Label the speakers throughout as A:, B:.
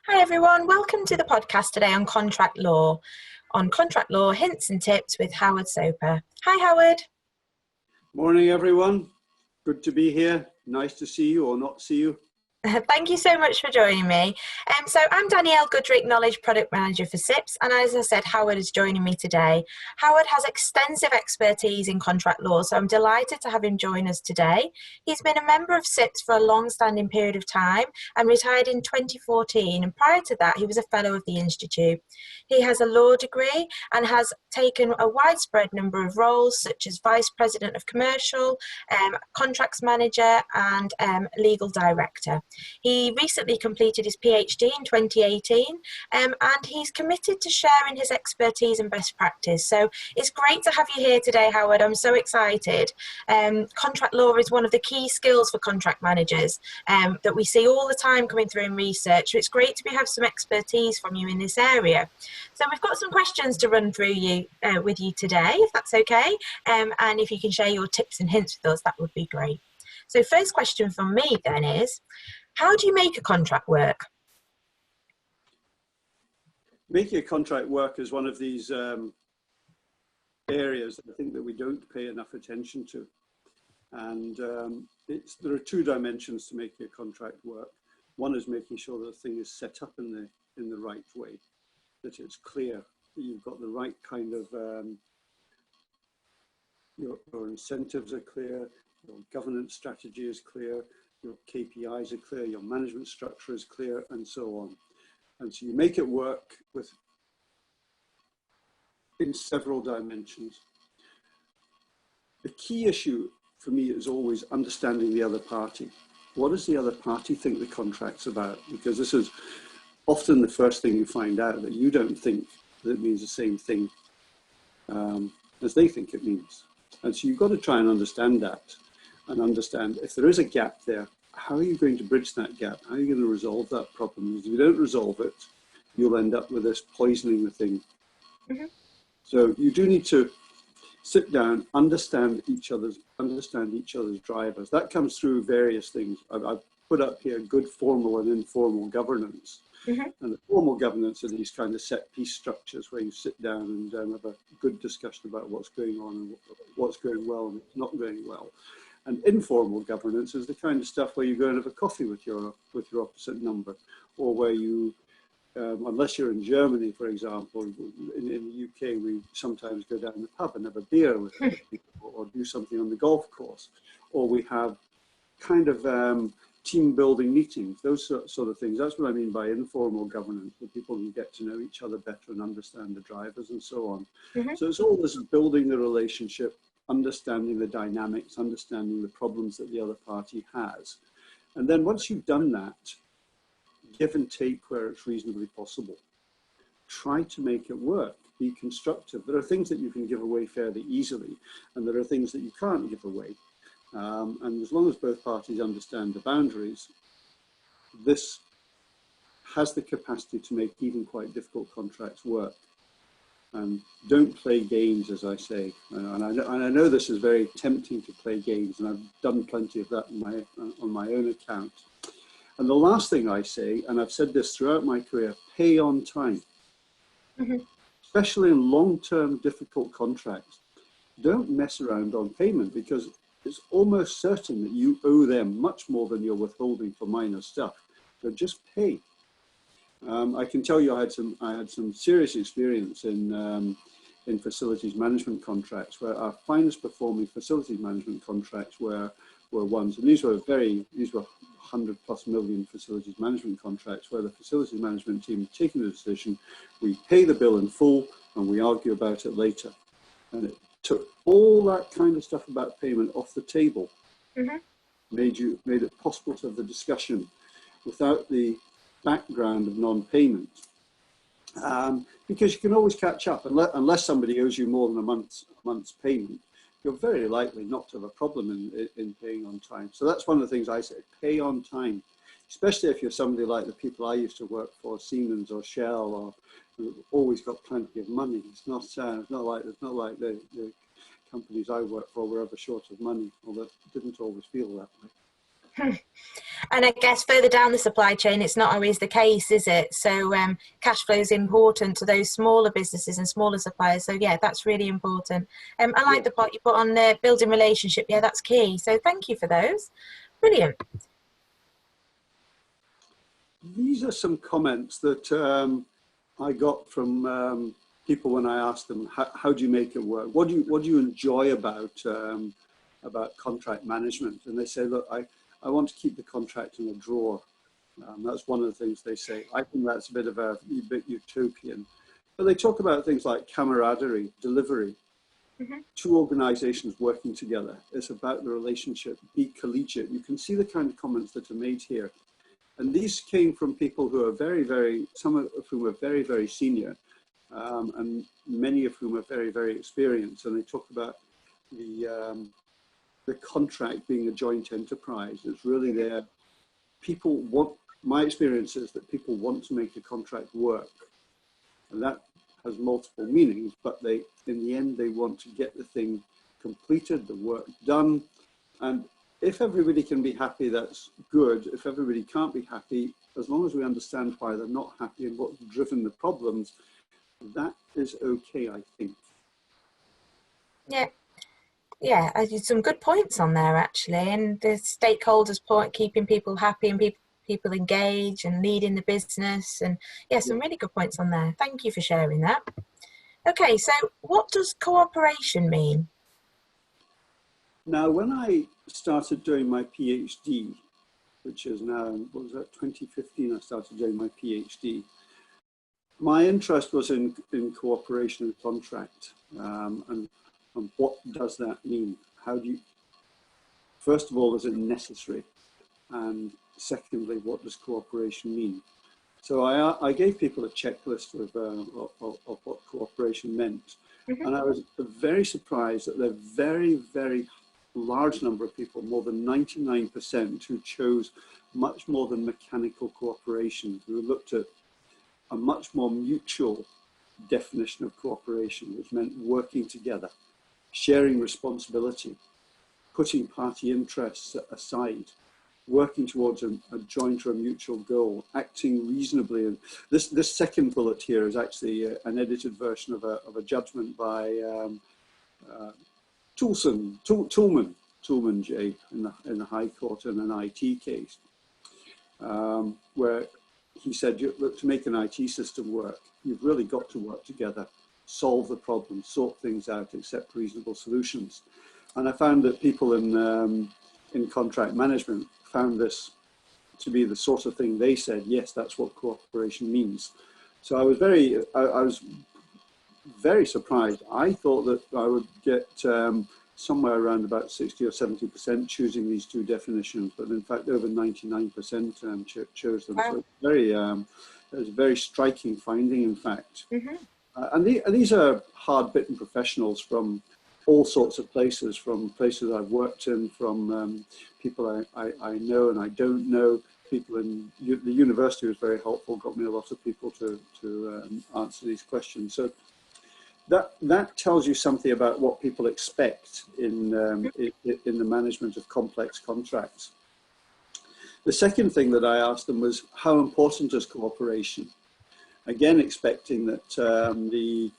A: Hi everyone, welcome to the podcast today on contract law. On contract law, hints and tips with Hawards Soper. Hi Howard.
B: Morning everyone, good to be here. Nice to see you or not see you.
A: Thank you so much for joining me. So I'm Danielle Goodrick, Knowledge Product Manager for CIPS, and as I said, Howard is joining me today. Howard has extensive expertise in contract law, so I'm delighted to have him join us today. He's been a member of CIPS for a long-standing period of time and retired in 2014, and prior to that, he was a Fellow of the Institute. He has a law degree and has taken a widespread number of roles, such as Vice President of Commercial, Contracts Manager, and Legal Director. He recently completed his PhD in 2018 and he's committed to sharing his expertise and best practice. So it's great to have you here today, Howard. I'm so excited. Contract law is one of the key skills for contract managers that we see all the time coming through in research. So it's great to have some expertise from you in this area. So we've got some questions to run through with you today, if that's okay. And if you can share your tips and hints with us, that would be great. So first question from me then is, how do you make a contract work?
B: Making a contract work is one of these areas that I think that we don't pay enough attention to. And there are two dimensions to making a contract work. One is making sure that the thing is set up in the right way, that it's clear, that you've got the right kind of, your incentives are clear, your governance strategy is clear, your KPIs are clear, your management structure is clear, and so on. And so you make it work in several dimensions. The key issue for me is always understanding the other party. What does the other party think the contract's about? Because this is often the first thing you find out, that you don't think that it means the same thing as they think it means. And so you've got to try and understand that, and understand if there is a gap there, how are you going to bridge that gap? How are you going to resolve that problem? Because if you don't resolve it, you'll end up with this poisoning the thing. Mm-hmm. So you do need to sit down, understand each other's drivers. That comes through various things. I've put up here good formal and informal governance. Mm-hmm. And the formal governance are these kind of set piece structures where you sit down and have a good discussion about what's going on and what's going well and what's not going well. And informal governance is the kind of stuff where you go and have a coffee with your opposite number, or where you, unless you're in Germany, for example, in the UK, we sometimes go down the pub and have a beer with people, or do something on the golf course, or we have kind of team building meetings, those sort of things. That's what I mean by informal governance, where people can get to know each other better and understand the drivers and so on. Mm-hmm. So it's all this building the relationship, understanding the dynamics, understanding the problems that the other party has. And then once you've done that, give and take where it's reasonably possible. Try to make it work, be constructive. There are things that you can give away fairly easily, and there are things that you can't give away. And as long as both parties understand the boundaries, this has the capacity to make even quite difficult contracts work. And don't play games, as I say. And I know this is very tempting to play games, and I've done plenty of that on my own account. And the last thing I say, and I've said this throughout my career, pay on time. Mm-hmm. Especially in long-term difficult contracts. Don't mess around on payment, because it's almost certain that you owe them much more than you're withholding for minor stuff. So just pay. I can tell you I had some serious experience in facilities management contracts, where our finest performing facilities management contracts were ones, and these were 100+ million facilities management contracts, where the facilities management team had taken the decision, we pay the bill in full and we argue about it later. And it took all that kind of stuff about payment off the table. Mm-hmm. Made it possible to have the discussion without the background of non-payment, because you can always catch up. Unless somebody owes you more than a month's payment, you're very likely not to have a problem in paying on time. So that's one of the things I say: pay on time, especially if you're somebody like the people I used to work for, Siemens or Shell, or who've always got plenty of money. It's not like the companies I worked for were ever short of money, although it didn't always feel that way.
A: And I guess further down the supply chain, it's not always the case, is it? So cash flow is important to those smaller businesses and smaller suppliers. So yeah, that's really important. I like the part you put on building relationship. Yeah, that's key. So thank you for those. Brilliant.
B: These are some comments that I got from people when I asked them, how do you make it work? What do you enjoy about contract management? And they say, look, I want to keep the contract in a drawer. That's one of the things they say. I think that's a bit utopian. But they talk about things like camaraderie, delivery, two organizations working together. It's about the relationship, be collegiate. You can see the kind of comments that are made here. And these came from people who are some of whom are very, very senior, and many of whom are very, very experienced. And they talk about the contract being a joint enterprise. It's really there. People want, my experience is that people want to make a contract work. And that has multiple meanings, but in the end, they want to get the thing completed, the work done. And if everybody can be happy, that's good. If everybody can't be happy, as long as we understand why they're not happy and what's driven the problems, that is okay, I think.
A: Yeah. Yeah, I did some good points on there actually, and the stakeholders point, keeping people happy and people engaged and leading the business, and yeah, some really good points on there. Thank you for sharing that. Okay, so what does cooperation mean?
B: Now, when I started doing my PhD, which is now, what was that, 2015, I started doing my PhD. My interest was in cooperation and contract, and what does that mean? How do you, first of all, is it necessary? And secondly, what does cooperation mean? So I gave people a checklist of what cooperation meant. And I was very surprised that the very, very large number of people, more than 99%, who chose much more than mechanical cooperation, who looked at a much more mutual definition of cooperation, which meant working together, sharing responsibility, putting party interests aside, working towards a joint or a mutual goal, acting reasonably. And this second bullet here is actually an edited version of a judgment by Toulman J in the High Court in an IT case, where he said, look, to make an IT system work, you've really got to work together, solve the problem, sort things out, accept reasonable solutions. And I found that people in contract management found this to be the sort of thing they said, yes, that's what cooperation means. So I was very surprised. I thought that I would get somewhere around about 60 or 70% choosing these two definitions, but in fact over 99% chose them. Wow. So it was a very striking finding, in fact. And these are hard-bitten professionals from all sorts of places, from places I've worked in, from people I know and I don't know. People in the university was very helpful, got me a lot of people to answer these questions. So that tells you something about what people expect in the management of complex contracts. The second thing that I asked them was, how important is cooperation? Again, expecting that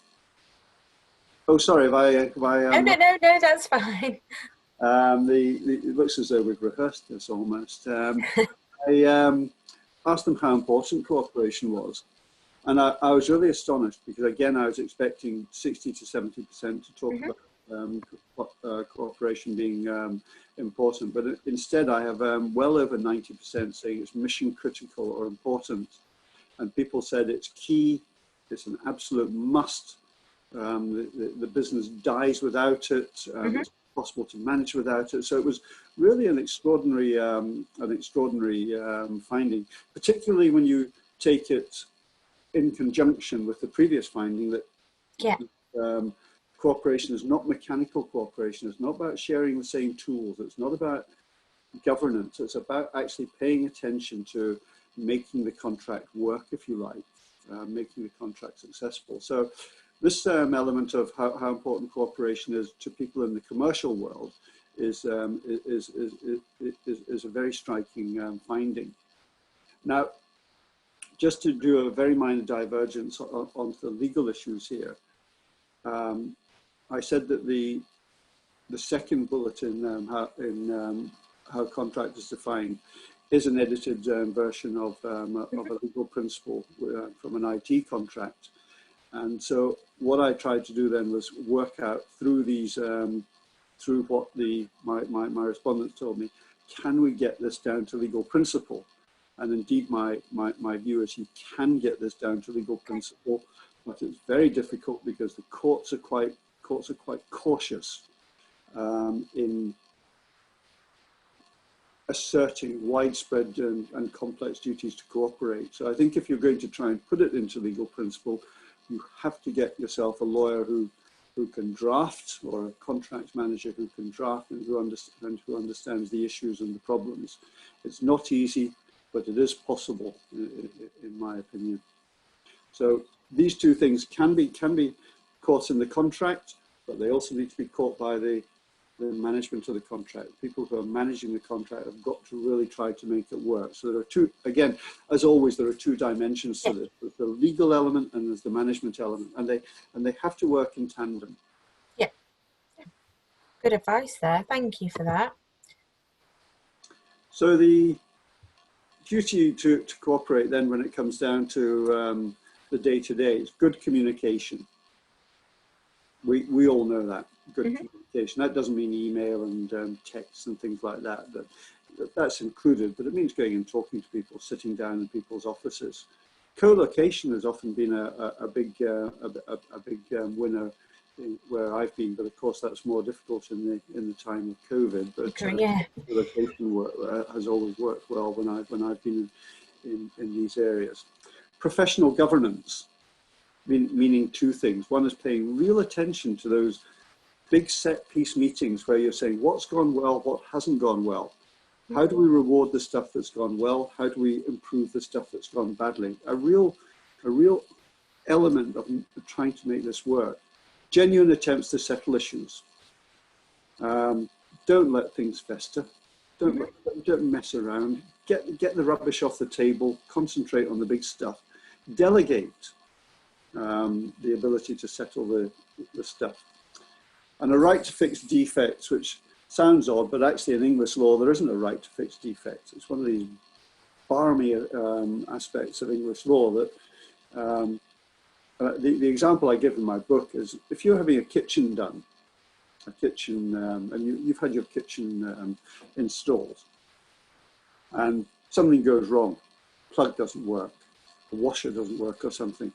B: oh, sorry, have I
A: No, that's fine.
B: It looks as though we've rehearsed this almost. I asked them how important cooperation was. And I was really astonished because, again, I was expecting 60 to 70% to talk about cooperation being important. But instead, I have well over 90% saying it's mission critical or important. And people said it's key, it's an absolute must. The business dies without it. It's possible to manage without it. So it was really an extraordinary finding, particularly when you take it in conjunction with the previous finding that cooperation is not mechanical cooperation. It's not about sharing the same tools. It's not about governance. It's about actually paying attention to making the contract work, if you like, making the contract successful. So this element of how important cooperation is to people in the commercial world is a very striking finding. Now, just to do a very minor divergence onto the legal issues here, I said that the second bullet in how contract is defined is an edited version of a legal principle from an IT contract. And so what I tried to do then was work out through these, through what my respondents told me, can we get this down to legal principle? And indeed, my view is you can get this down to legal principle, but it's very difficult because the courts are quite cautious in asserting widespread and complex duties to cooperate. So I think if you're going to try and put it into legal principle, you have to get yourself a lawyer who can draft, or a contracts manager who can draft and who understands the issues and the problems. It's not easy, but it is possible, in my opinion. So these two things can be caught in the contract, but they also need to be caught by the management of the contract. People who are managing the contract have got to really try to make it work. So there are two, again, as always, there are two dimensions to this. There's the legal element and there's the management element, and they have to work in tandem.
A: Yeah. Good advice there. Thank you for that.
B: So the duty to cooperate then, when it comes down to the day-to-day, is good communication. We all know that. Good communication. That doesn't mean email and texts and things like that. That's included, but it means going and talking to people, sitting down in people's offices. Co-location has often been a big winner where I've been, but of course that's more difficult in the time of COVID. But co-location work has always worked well when I've been in these areas. Professional governance, meaning two things. One is paying real attention to those big set piece meetings where you're saying what's gone well, what hasn't gone well. How do we reward the stuff that's gone well? How do we improve the stuff that's gone badly? A real element of trying to make this work. Genuine attempts to settle issues. Don't let things fester. Don't mess around. Get the rubbish off the table. Concentrate on the big stuff. Delegate the ability to settle the stuff. And a right to fix defects, which sounds odd, but actually in English law, there isn't a right to fix defects. It's one of these barmy aspects of English law that the example I give in my book is if you're having a kitchen done, and you've had your kitchen installed, and something goes wrong, plug doesn't work, the washer doesn't work or something,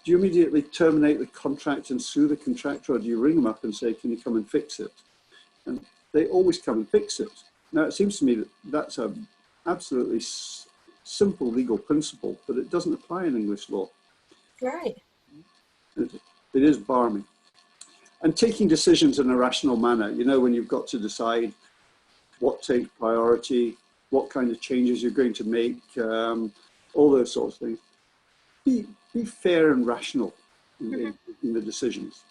B: do you immediately terminate the contract and sue the contractor, or do you ring them up and say, can you come and fix it? And they always come and fix it. Now, it seems to me that that's an absolutely simple legal principle, but it doesn't apply in English law.
A: Right.
B: It is barmy. And taking decisions in a rational manner, you know, when you've got to decide what takes priority, what kind of changes you're going to make, all those sorts of things. Be fair and rational in the decisions.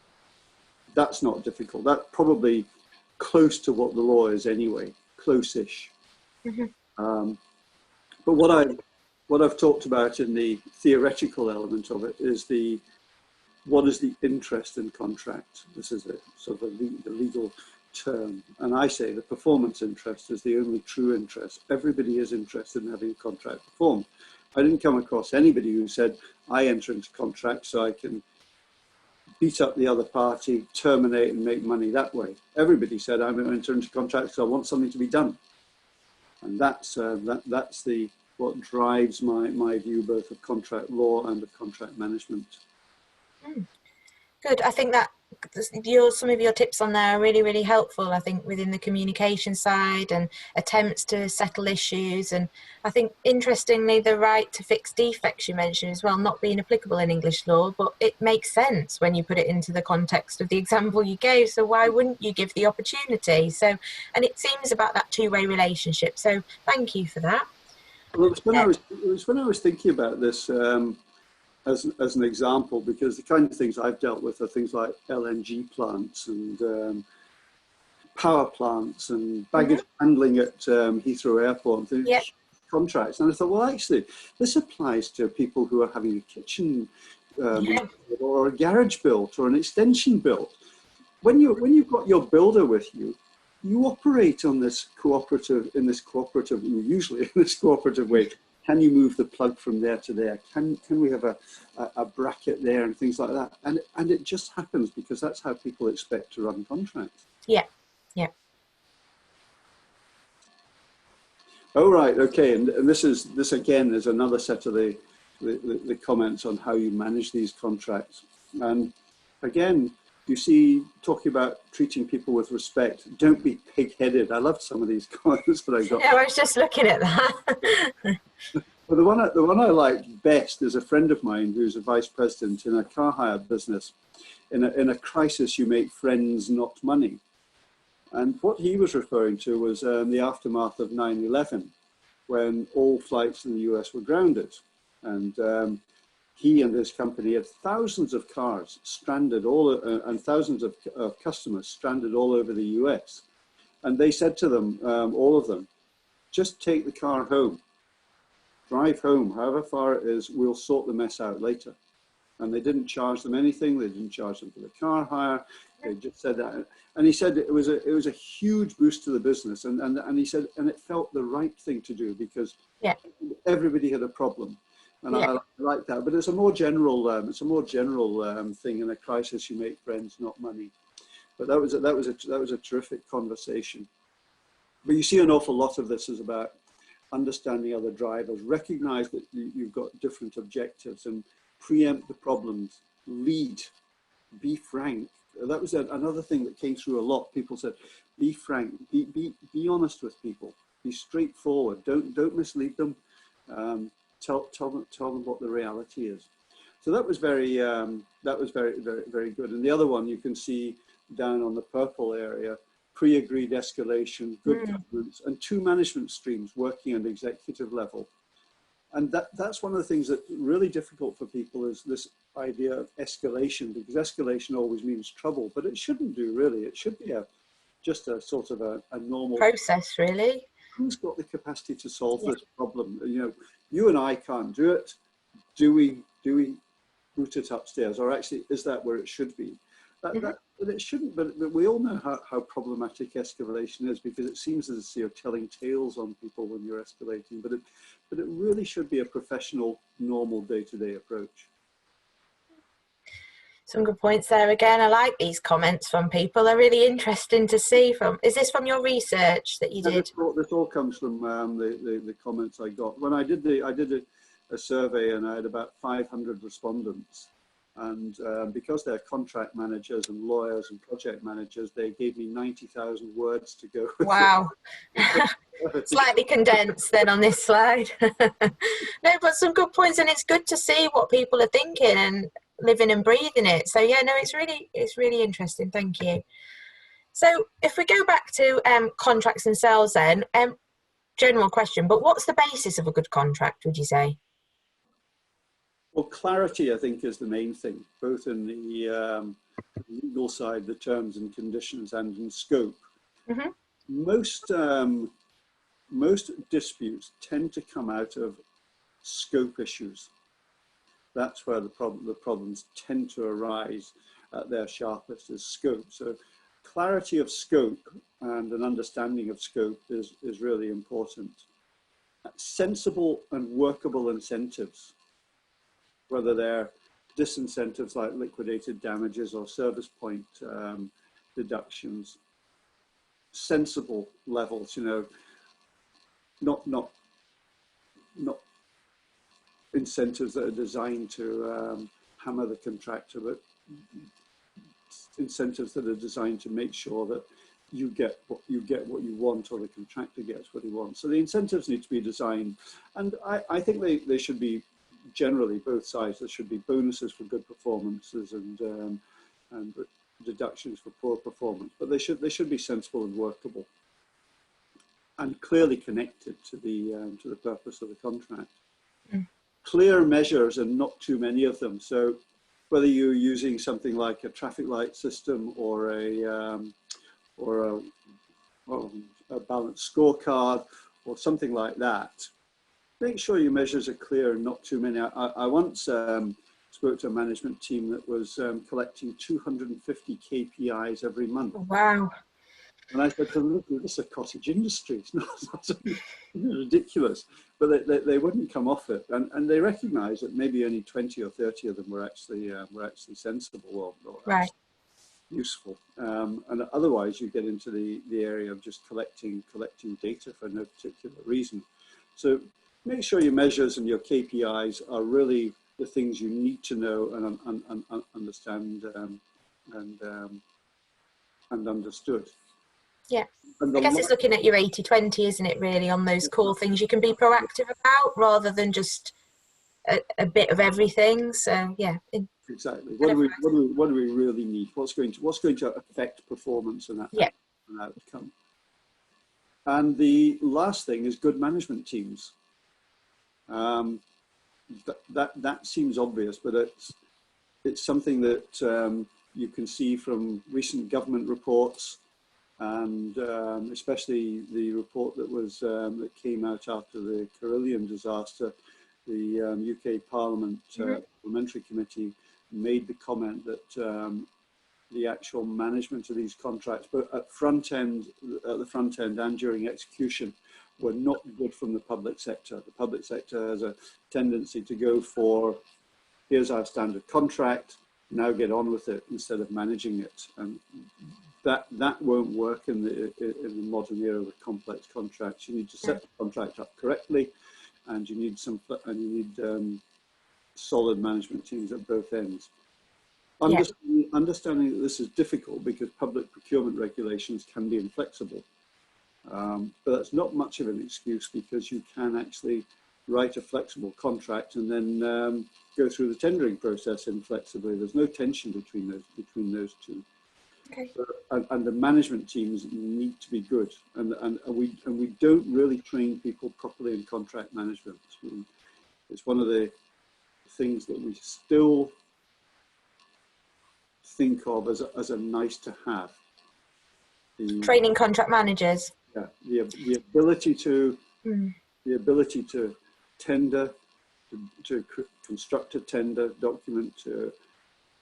B: That's not difficult. That's probably close to what the law is anyway, close-ish. But what I've talked about in the theoretical element of it is what is the interest in contract? This is a sort of the legal term. And I say the performance interest is the only true interest. Everybody is interested in having a contract performed. I didn't come across anybody who said, I enter into contract so I can beat up the other party, terminate and make money that way. Everybody said, I'm going to enter into contract so I want something to be done. And that's what drives my view both of contract law and of contract management.
A: Good. I think that some of your tips on there are really, really helpful, I think, within the communication side and attempts to settle issues. And I think, interestingly, the right to fix defects you mentioned as well, not being applicable in English law, but it makes sense when you put it into the context of the example you gave. So why wouldn't you give the opportunity? So, and it seems about that two-way relationship. So thank you for that.
B: Well, it was when I was thinking about this, as an example, because the kind of things I've dealt with are things like LNG plants and power plants and baggage handling at Heathrow Airport and things,
A: Yeah.
B: contracts. And I thought, well, actually, this applies to people who are having a kitchen or a garage built or an extension built. When you've got your builder with you, you operate on this cooperative, usually in this cooperative way. Can you move the plug from there to there? Can we have a bracket there and things like that? And it just happens because that's how people expect to run contracts.
A: Yeah, yeah.
B: Oh, right, okay, and this again is another set of the comments on how you manage these contracts. And again, you see, talking about treating people with respect, don't be pig-headed. I loved some of these comments that I got.
A: Yeah, I was just looking at that.
B: Well, the one I liked best is a friend of mine who's a vice president in a car hire business. In a crisis, you make friends, not money. And what he was referring to was the aftermath of 9/11, when all flights in the US were grounded. And he and his company had thousands of cars stranded and thousands of customers stranded all over the US. And they said to them, all of them, just take the car home, drive home, however far it is, we'll sort the mess out later. And they didn't charge them anything. They didn't charge them for the car hire. They just said that. And he said it was a huge boost to the business. And he said, and it felt the right thing to do because everybody had a problem. And I like that. But it's a more general, thing. In a crisis, you make friends, not money. But that was a terrific conversation. But you see an awful lot of this is about understanding other drivers, recognize that you've got different objectives and preempt the problems, lead, be frank. That was another thing that came through a lot. People said, be frank, be honest with people, be straightforward, don't mislead them, tell them what the reality is. So that was very, very good. And the other one you can see down on the purple area, pre-agreed escalation, good governance, and 2 management streams working at executive level. And that's one of the things that's really difficult for people is this idea of escalation, because escalation always means trouble, but it shouldn't do really. It should be just a sort of a normal
A: Process, really.
B: Who's got the capacity to solve this problem? You know, you and I can't do it. Do we route it upstairs, or actually is that where it should be? But it shouldn't. But we all know how problematic escalation is, because it seems as if you're telling tales on people when you're escalating. But it really should be a professional, normal day-to-day approach.
A: Some good points there again. I like these comments from people. They're really interesting to see. Is this from your research that you did?
B: This all comes from the comments I got. When I did a survey, and I had about 500 respondents. And because they're contract managers and lawyers and project managers, they gave me 90,000 words to go with.
A: Wow. Slightly condensed then on this slide. No, but some good points, and it's good to see what people are thinking and living and breathing it. So yeah, no, it's really interesting. Thank you. So if we go back to contracts themselves then, general question, but what's the basis of a good contract, would you say?
B: Well, clarity, I think, is the main thing, both in the legal side, the terms and conditions, and in scope. Most disputes tend to come out of scope issues. That's where the problems tend to arise at their sharpest, is scope. So clarity of scope and an understanding of scope is really important. Sensible and workable incentives, whether they're disincentives like liquidated damages or service point deductions, sensible levels, you know, not incentives that are designed to hammer the contractor, but incentives that are designed to make sure that you get what you want, or the contractor gets what he wants. So the incentives need to be designed, and I think they should be generally both sides. There should be bonuses for good performances and deductions for poor performance, but they should be sensible and workable and clearly connected to the purpose of the contract. Clear measures and not too many of them. So whether you're using something like a traffic light system or a or a balanced scorecard or something like that. Make sure your measures are clear and not too many. I once spoke to a management team that was collecting 250 KPIs every month.
A: Wow.
B: And I said to them, look, this is a cottage industry. It's not ridiculous. But they wouldn't come off it. And they recognized that maybe only 20 or 30 of them were actually sensible or
A: Right.
B: useful. And otherwise you get into the area of just collecting data for no particular reason. So make sure your measures and your KPIs are really the things you need to know and understand and understood.
A: Yeah.
B: And
A: I guess it's looking at your 80-20, isn't it, really, on those core things you can be proactive about rather than just a bit of everything. So, yeah.
B: Exactly. What do we really need? What's going to affect performance and outcome? And the last thing is good management teams. That seems obvious, but it's something that you can see from recent government reports, and especially the report that came out after the Carillion disaster. The UK Parliament Parliamentary Committee made the comment that the actual management of these contracts, but at the front end and during execution, were not good from the public sector. The public sector has a tendency to go for, here's our standard contract, now get on with it, instead of managing it. And that won't work in the modern era with complex contracts. You need to set the contract up correctly, and you need solid management teams at both ends. Understanding that this is difficult because public procurement regulations can be inflexible. But that's not much of an excuse, because you can actually write a flexible contract and then go through the tendering process inflexibly. There's no tension between those two.
A: Okay.
B: And the management teams need to be good, and we don't really train people properly in contract management. It's one of the things that we still think of as a nice to have.
A: Training contract managers.
B: Yeah, the ability to tender, to construct a tender document, to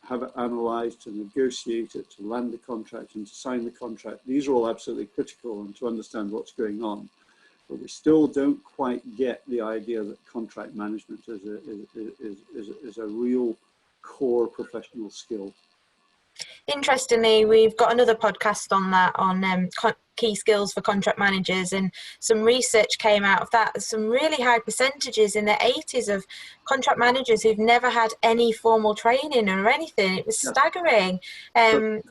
B: have it analysed, to negotiate it, to land the contract and to sign the contract. These are all absolutely critical, and to understand what's going on. But we still don't quite get the idea that contract management is a real core professional skill.
A: Interestingly, we've got another podcast on that, on key skills for contract managers, and some research came out of that. Some really high percentages in the 80s of contract managers who've never had any formal training or anything. It was staggering.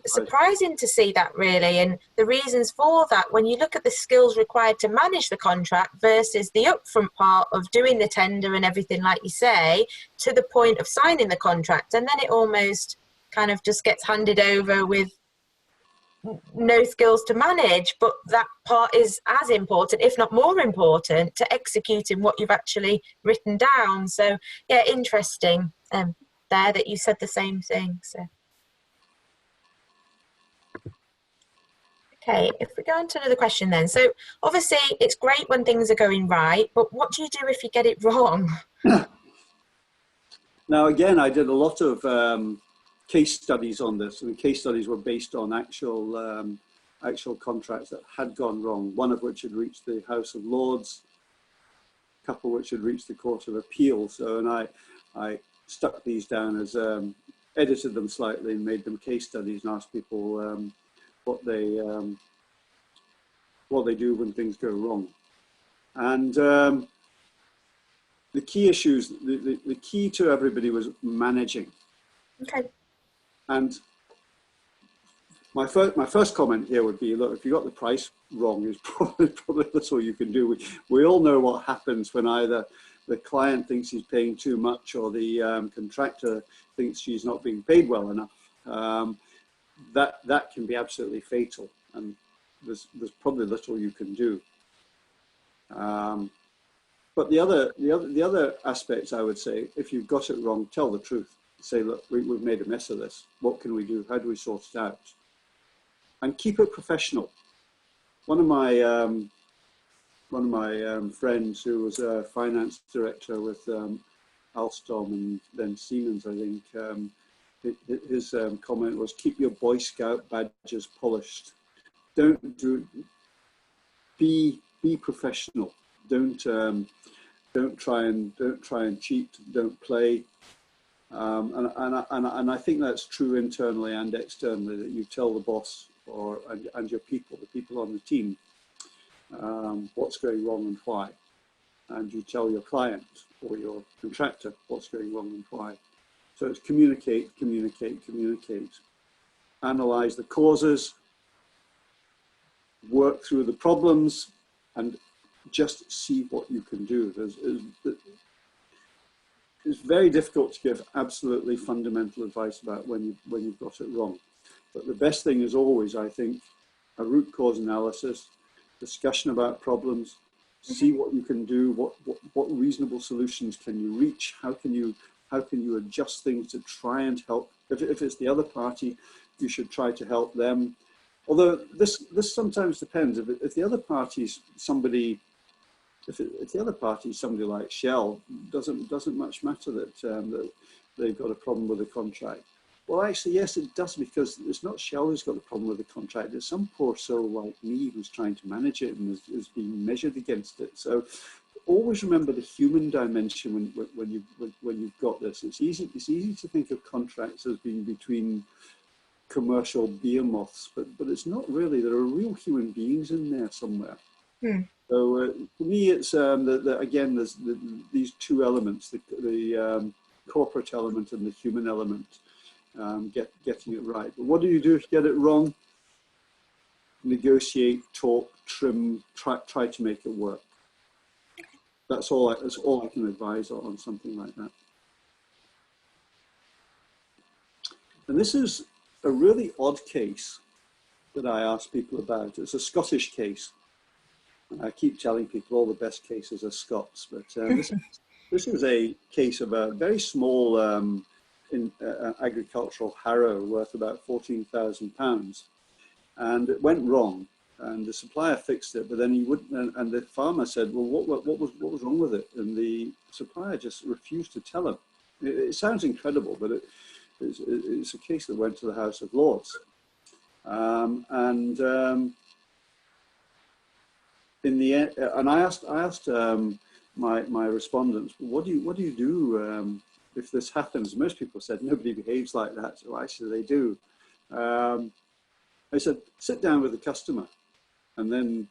A: Surprising to see that, really. And the reasons for that, when you look at the skills required to manage the contract versus the upfront part of doing the tender and everything, like you say, to the point of signing the contract, and then it almost kind of just gets handed over with no skills to manage, but that part is as important, if not more important, to executing what you've actually written down. So yeah, interesting there that you said the same thing. So okay, if we go on to another question then. So obviously it's great when things are going right, but what do you do if you get it wrong?
B: Now again, I did a lot of case studies on this, and the case studies were based on actual contracts that had gone wrong, one of which had reached the House of Lords, a couple which had reached the Court of Appeal. So, and I stuck these down as, edited them slightly and made them case studies, and asked people what they do when things go wrong. And the key issues, the key to everybody was managing.
A: Okay.
B: And my first comment here would be, look, if you got the price wrong, is probably that's all you can do. We all know what happens when either the client thinks he's paying too much or the contractor thinks she's not being paid well enough. That can be absolutely fatal, and there's probably little you can do. But the other aspects, I would say, if you've got it wrong, tell the truth. Say, look, we've made a mess of this. What can we do? How do we sort it out? And keep it professional. one of my friends who was a finance director with Alstom and then Siemens, I think, his comment was, keep your Boy Scout badges polished. Be professional. Don't try and cheat. Don't play. And I think that's true internally and externally, that you tell the boss and your people, the people on the team, what's going wrong and why. And you tell your client or your contractor what's going wrong and why. So it's communicate, analyze the causes, work through the problems, and just see what you can do. It's very difficult to give absolutely fundamental advice about when you've got it wrong. But the best thing is always, I think, a root cause analysis, discussion about problems, see what you can do, what reasonable solutions can you reach, how can you adjust things to try and help. If it's the other party, you should try to help them. Although this sometimes depends. If the other party's somebody, if the other party is somebody like Shell, doesn't much matter that they've got a problem with the contract. Well, actually, yes, it does, because it's not Shell who's got the problem with the contract. It's some poor soul like me who's trying to manage it and is being measured against it. So always remember the human dimension when you've got this. It's easy to think of contracts as being between commercial behemoths, but it's not really. There are real human beings in there somewhere. So for me, it's again, there's these two elements: the corporate element and the human element. Getting it right. But what do you do if you get it wrong? Negotiate, talk, trim, try to make it work. That's all I can advise on something like that. And this is a really odd case that I ask people about. It's a Scottish case. I keep telling people all the best cases are Scots, but this is a case of a very small agricultural harrow worth about £14,000, and it went wrong, and the supplier fixed it, but then he wouldn't, and the farmer said, well, what was wrong with it? And the supplier just refused to tell him. It sounds incredible, but it's a case that went to the House of Lords, in the end, and I asked my respondents, what do you do if this happens? Most people said nobody behaves like that. So actually they do. I said, sit down with the customer and then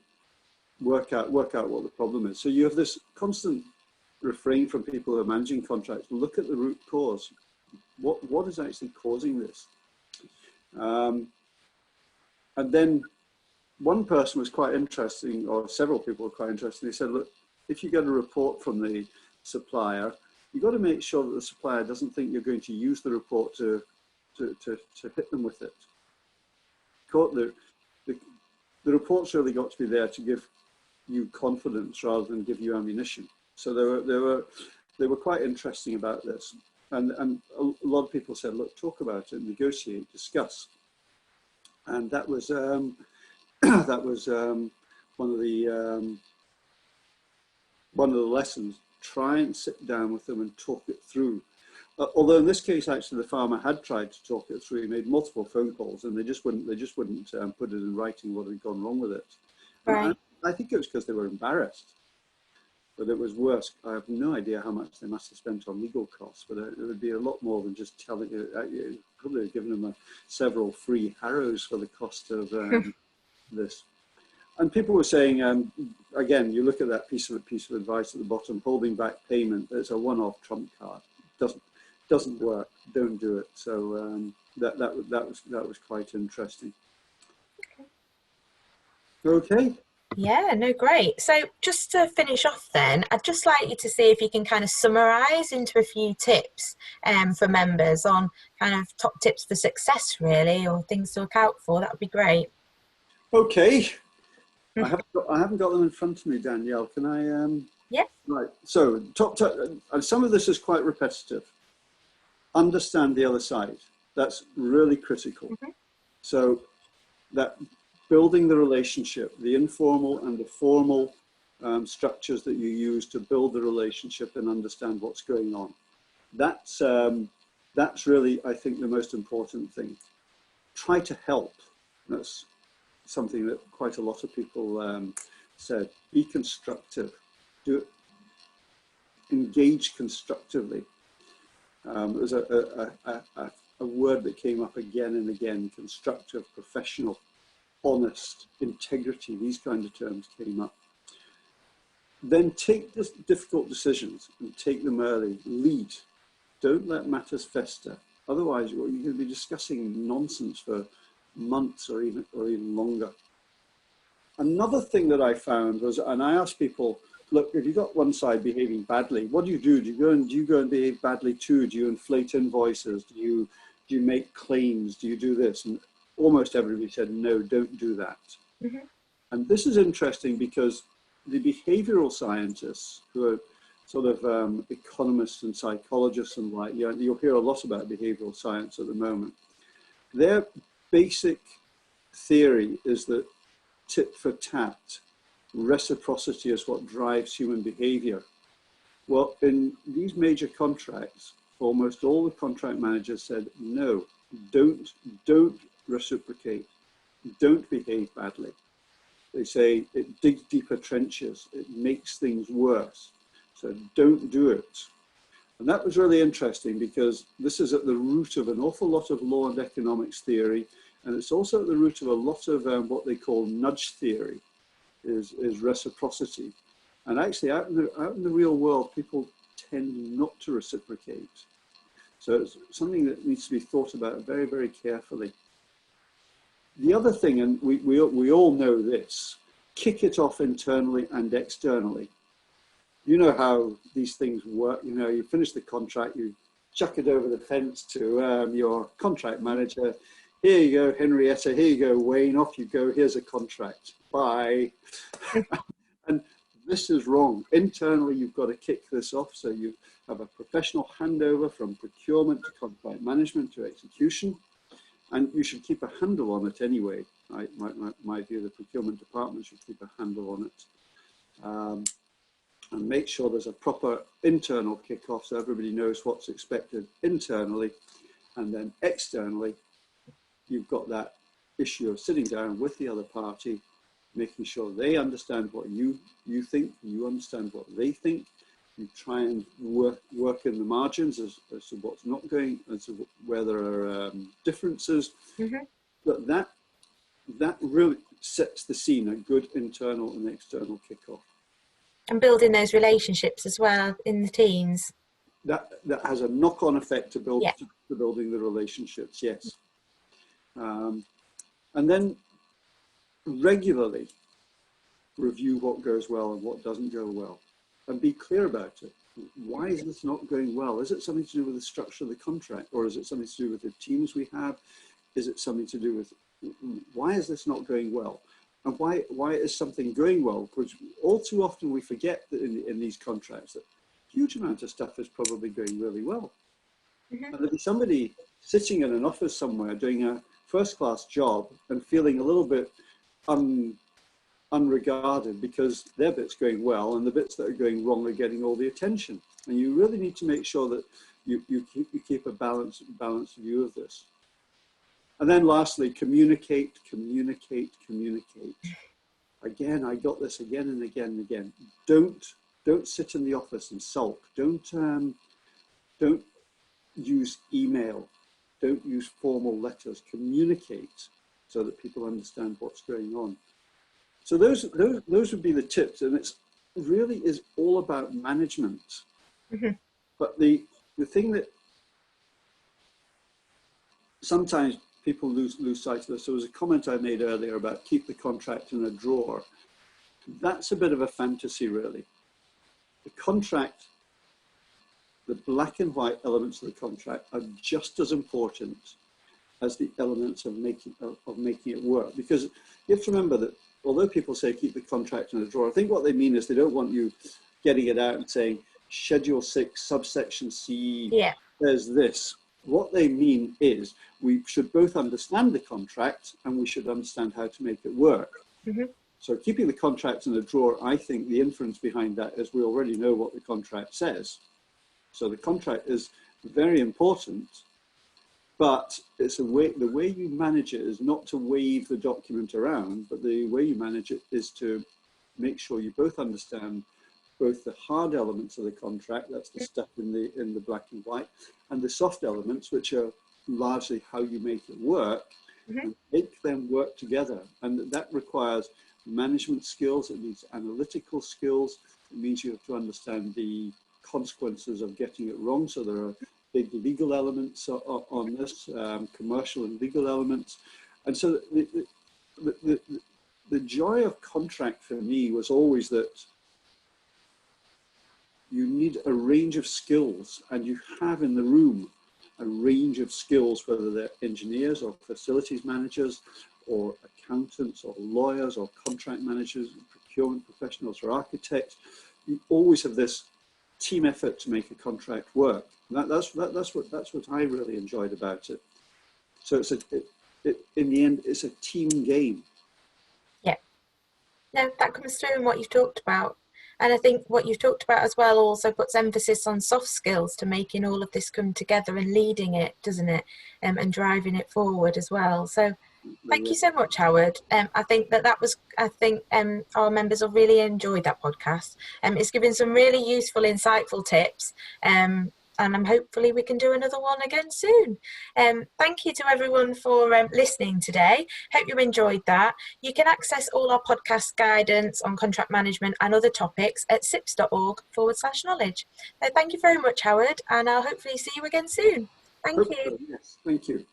B: work out what the problem is. So you have this constant refrain from people who are managing contracts. Look at the root cause. What is actually causing this? And then one person was quite interesting, or several people were quite interesting. They said, look, if you get a report from the supplier, you've got to make sure that the supplier doesn't think you're going to use the report to hit them with it. The report's really got to be there to give you confidence rather than give you ammunition. So they were quite interesting about this. And a lot of people said, look, talk about it, negotiate, discuss. And that was one of the lessons. Try and sit down with them and talk it through. Although in this case, actually, the farmer had tried to talk it through. He made multiple phone calls, and they just wouldn't put it in writing what had gone wrong with it. Right. I think it was because they were embarrassed. But it was worse. I have no idea how much they must have spent on legal costs, but it would be a lot more than just telling you. Probably have given them several free harrows for the cost of this. And people were saying, again, you look at that piece of advice at the bottom, holding back payment. It's a one-off trump card. Doesn't work. Don't do it. So that was quite interesting. Okay.
A: Yeah, no, great. So just to finish off then, I'd just like you to see if you can kind of summarise into a few tips for members on kind of top tips for success, really, or things to look out for. That would be great.
B: Okay. I haven't got them in front of me, Danielle. Can I?
A: Yeah. Right.
B: So some of this is quite repetitive. Understand the other side. That's really critical. So that building the relationship, the informal and the formal structures that you use to build the relationship and understand what's going on. That's really, I think, the most important thing. Try to help. That's something that quite a lot of people said. Be constructive. Engage constructively. There's a word that came up again and again: constructive, professional, honest, integrity. These kind of terms came up. Then take the difficult decisions and take them early. Lead. Don't let matters fester. Otherwise, you're going to be discussing nonsense for months or even longer. Another thing that I found was, and I asked people, look, if you've got one side behaving badly, what do you do? Do you go and behave badly too? Do you inflate invoices? Do you make claims? Do you do this? And almost everybody said, no, don't do that. Mm-hmm. And this is interesting because the behavioral scientists, who are sort of economists and psychologists and like, you'll hear a lot about behavioral science at the moment. Their basic theory is that tit for tat, reciprocity is what drives human behavior. Well, in these major contracts, almost all the contract managers said, no, don't reciprocate, don't behave badly. They say it digs deeper trenches, it makes things worse. So don't do it. And that was really interesting because this is at the root of an awful lot of law and economics theory, and it's also at the root of a lot of what they call nudge theory, is reciprocity. And actually out in the real world, people tend not to reciprocate. So it's something that needs to be thought about very, very carefully. The other thing, and we all know this, kick it off internally and externally. You know how these things work. You know, you finish the contract, you chuck it over the fence to your contract manager. Here you go, Henrietta. Here you go, Wayne. Off you go. Here's a contract. Bye. And this is wrong. Internally, you've got to kick this off. So you have a professional handover from procurement to contract management to execution. And you should keep a handle on it anyway. My view, the procurement department should keep a handle on it. And make sure there's a proper internal kickoff so everybody knows what's expected internally. And then externally, you've got that issue of sitting down with the other party, making sure they understand what you think, you understand what they think. You try and work in the margins as to what's not going, as to where there are differences. Mm-hmm. But that really sets the scene, a good internal and external kickoff.
A: And building those relationships as well in the teams.
B: That has a knock-on effect to building the relationships, yes. And then regularly review what goes well and what doesn't go well, and be clear about it. Why is this not going well? Is it something to do with the structure of the contract, or is it something to do with the teams we have? Is it something to do with, why is this not going well? And why is something going well? Because all too often we forget that in these contracts that a huge amount of stuff is probably going really well. Mm-hmm. And there'll be somebody sitting in an office somewhere doing a first-class job and feeling a little bit unregarded because their bit's going well and the bits that are going wrong are getting all the attention. And you really need to make sure that you keep a balanced view of this. And then lastly, communicate. Again, I got this again and again and again. Don't sit in the office and sulk. Don't use email. Don't use formal letters. Communicate so that people understand what's going on. So those would be the tips, and it's really is all about management. Mm-hmm. But the thing that sometimes people lose sight of this. There was a comment I made earlier about keep the contract in a drawer. That's a bit of a fantasy, really. The contract, the black and white elements of the contract are just as important as the elements of making it work. Because you have to remember that although people say keep the contract in a drawer, I think what they mean is they don't want you getting it out and saying, Schedule 6, subsection C, there's this. What they mean is we should both understand the contract and we should understand how to make it work.
A: Mm-hmm.
B: So keeping the contract in a drawer, I think the inference behind that is we already know what the contract says. So the contract is very important, but it's the way you manage it is not to wave the document around, but the way you manage it is to make sure you both understand both the hard elements of the contract, that's the stuff in the black and white, and the soft elements, which are largely how you make it work, and make them work together. And that requires management skills, it needs analytical skills, it means you have to understand the consequences of getting it wrong. So there are big legal elements on this, commercial and legal elements. And so the joy of contract for me was always that you need a range of skills, and you have in the room a range of skills, whether they're engineers or facilities managers or accountants or lawyers or contract managers, procurement professionals or architects. You always have this team effort to make a contract work. And that's what I really enjoyed about it. So in the end, it's a team game.
A: Yeah. No, that comes through in what you've talked about. And I think what you've talked about as well also puts emphasis on soft skills to making all of this come together and leading it, doesn't it? And driving it forward as well. So thank you so much, Howard. I think our members will really enjoy that podcast. It's given some really useful, insightful tips. And hopefully we can do another one again soon. Thank you to everyone for listening today. Hope you enjoyed that. You can access all our podcast guidance on contract management and other topics at cips.org/knowledge. So thank you very much, Howard, and I'll hopefully see you again soon. Thank you.
B: Yes, thank you.